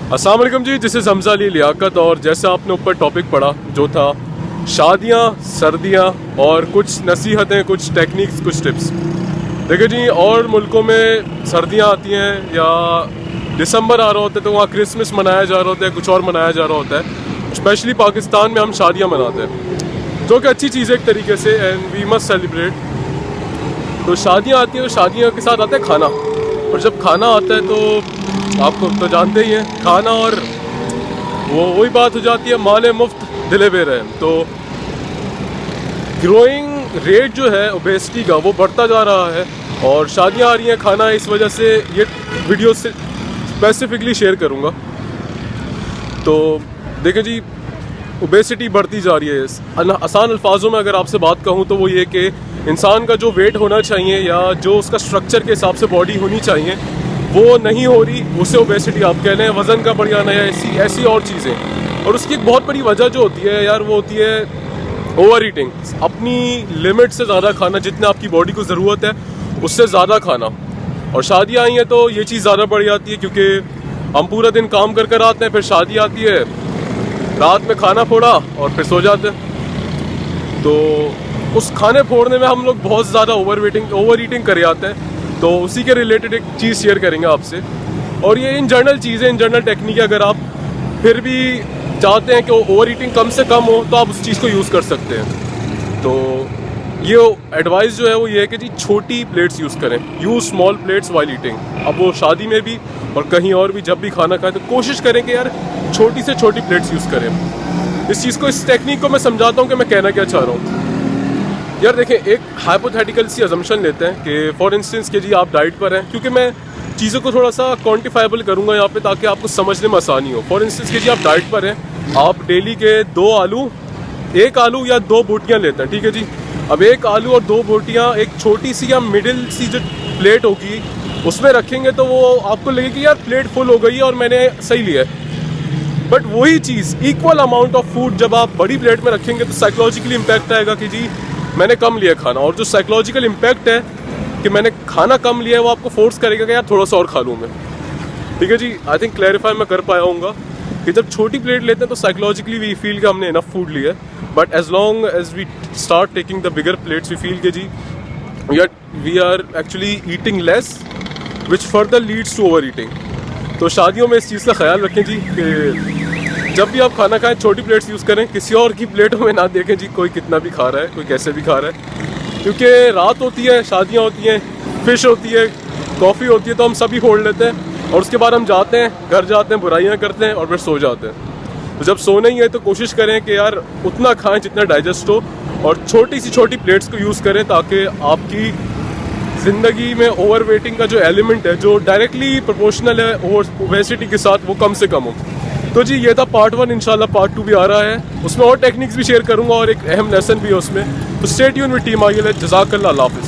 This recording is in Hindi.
अस्सलाम वालेकुम जी, दिस इज़ हमज़ा अली लियाकत। और जैसे आपने ऊपर टॉपिक पढ़ा जो था शादियाँ, सर्दियाँ और कुछ नसीहतें, कुछ टेक्निक्स, कुछ टिप्स। देखिए जी, और मुल्कों में सर्दियाँ आती हैं या दिसंबर आ रहा होता है तो वहाँ क्रिसमस मनाया जा रहा होता है, कुछ और मनाया जा रहा होता है। स्पेशली पाकिस्तान में हम शादियाँ मनाते हैं जो कि अच्छी चीज़ है एक तरीके से, एंड वी मस्ट सेलिब्रेट। तो शादियाँ आती हैं तो शादियों के साथ आता है खाना, और जब खाना आता है तो आपको तो जानते ही हैं, खाना और वो वही बात हो जाती है, माले मुफ्त दिले बेरहम। तो ग्रोइंग रेट जो है ओबेसिटी का वो बढ़ता जा रहा है, और शादियाँ आ रही हैं, खाना, इस वजह से ये वीडियो से स्पेसिफिकली शेयर करूँगा। तो देखिए जी, ओबेसिटी बढ़ती जा रही है। आसान अल्फाजों में अगर आपसे बात कहूँ तो वो ये कि इंसान का जो वेट होना चाहिए या जो उसका स्ट्रक्चर के हिसाब से बॉडी होनी चाहिए वो नहीं हो रही, उसे ओबेसिटी आप कह लें। वज़न का बढ़ जाना या ऐसी और चीज़ें। और उसकी एक बहुत बड़ी वजह जो होती है यार, वो होती है ओवर ईटिंग। अपनी लिमिट से ज़्यादा खाना, जितने आपकी बॉडी को ज़रूरत है उससे ज़्यादा खाना। और शादियाँ आई हैं तो ये चीज़ ज़्यादा बढ़ जाती है, क्योंकि हम पूरा दिन काम कर कर आते हैं, फिर शादी आती है, रात में खाना फोड़ा और फिर सो जाते हैं। तो उस खाने फोड़ने में हम लोग बहुत ज़्यादा ओवर ईटिंग कर जाते हैं। तो उसी के रिलेटेड एक चीज़ शेयर करेंगे आपसे। और ये इन जनरल चीज़ें, इन जनरल टेक्निक, अगर आप फिर भी चाहते हैं कि ओवर ईटिंग कम से कम हो तो आप उस चीज़ को यूज़ कर सकते हैं। तो ये एडवाइस जो है वो ये है कि जी छोटी प्लेट्स यूज़ करें, use small plates while eating. अब वो शादी में भी और कहीं और भी जब भी खाना खाएं तो कोशिश करें कि यार छोटी से छोटी प्लेट्स यूज़ करें। इस चीज़ को, इस टेक्निक को मैं समझाता हूँ कि मैं कहना क्या चाह रहा हूँ। यार देखें, एक हाइपोथेटिकल सी अजम्पशन लेते हैं कि फॉर इंस्टेंस कि जी आप डाइट पर हैं, क्योंकि मैं चीज़ों को थोड़ा सा क्वान्टिफाइबल करूँगा यहाँ पे ताकि आपको समझने में आसानी हो। फॉर इंस्टेंस कि जी आप डाइट पर हैं, आप डेली के एक आलू या 2 बोटियाँ लेते हैं, ठीक है जी। अब एक आलू और 2 बोटियाँ एक छोटी सी या मिडिल सी जो प्लेट होगी उसमें रखेंगे तो वो आपको लगेगी कि यार प्लेट फुल हो गई है और मैंने सही लिया है। बट वही चीज़, इक्वल अमाउंट ऑफ फूड जब आप बड़ी प्लेट में रखेंगे तो साइकोलॉजिकली इम्पैक्ट आएगा कि जी मैंने कम लिया खाना। और जो साइकोलॉजिकल इम्पैक्ट है कि मैंने खाना कम लिया है, वो आपको फोर्स करेगा कि यार थोड़ा सा और खा लूँ मैं, ठीक है जी। आई थिंक क्लैरिफाई मैं कर पाया हूँगा कि जब छोटी प्लेट लेते हैं तो साइकोलॉजिकली वी फील कि हमने इनफ फूड लिया है। But as long as we start taking the bigger plates we feel कि जी we are actually eating less, which further leads to over eating. तो शादियों में इस चीज़ का ख्याल रखें जी कि जब भी आप खाना खाएं छोटी प्लेट्स यूज़ करें, किसी और की प्लेटों में ना देखें जी कोई कितना भी खा रहा है, कोई कैसे भी खा रहा है। क्योंकि रात होती है, शादियां होती हैं, फिश होती है, कॉफ़ी होती है, तो हम सभी फोड़ लेते हैं और उसके बाद हम जाते हैं, घर जाते हैं, बुराइयां करते हैं और फिर सो जाते हैं। तो जब सोना ही है तो कोशिश करें कि यार उतना खाएं जितना डाइजेस्ट हो, और छोटी प्लेट्स को यूज़ करें ताकि आपकी ज़िंदगी में ओवर वेटिंग का जो एलिमेंट है, जो डायरेक्टली प्रोपोर्शनल है ओबेसिटी के साथ, वो कम से कम हो। तो जी ये था पार्ट 1। इंशाल्लाह पार्ट 2 भी आ रहा है, उसमें और टेक्निक्स भी शेयर करूंगा और एक अहम लेसन भी है उसमें। तो stay tuned with team IL. जज़ाकल्लाह, अल्लाह हाफ़िज़।